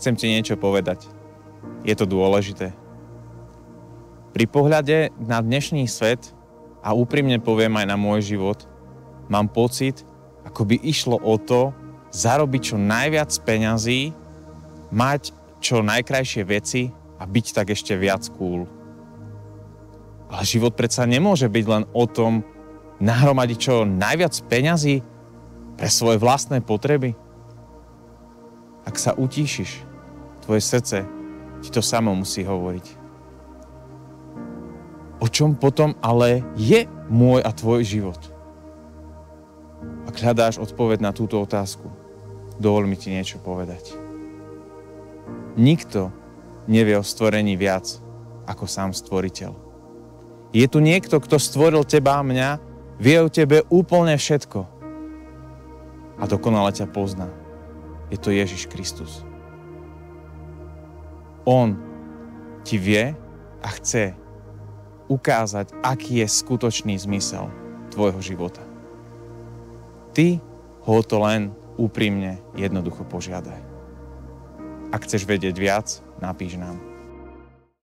chcem ti niečo povedať. Je to dôležité. Pri pohľade na dnešný svet, a úprimne poviem aj na môj život, mám pocit, ako by išlo o to zarobiť čo najviac peňazí, mať čo najkrajšie veci a byť tak ešte viac cool. Ale život predsa nemôže byť len o tom nahromadiť čo najviac peňazí pre svoje vlastné potreby. Ak sa utíšiš, tvoje srdce ti to samo musí hovoriť. O čom potom ale je môj a tvoj život? Ak hľadáš odpoveď na túto otázku, dovol mi ti niečo povedať. Nikto nevie o stvorení viac ako sám stvoriteľ. Je tu niekto, kto stvoril teba a mňa, vie o tebe úplne všetko a dokonale ťa pozná. Je to Ježiš Kristus. On ti vie a chce ukázať, aký je skutočný zmysel tvojho života. Ty ho to len úprimne jednoducho požiadaj. Ak chceš vedieť viac, napíš nám.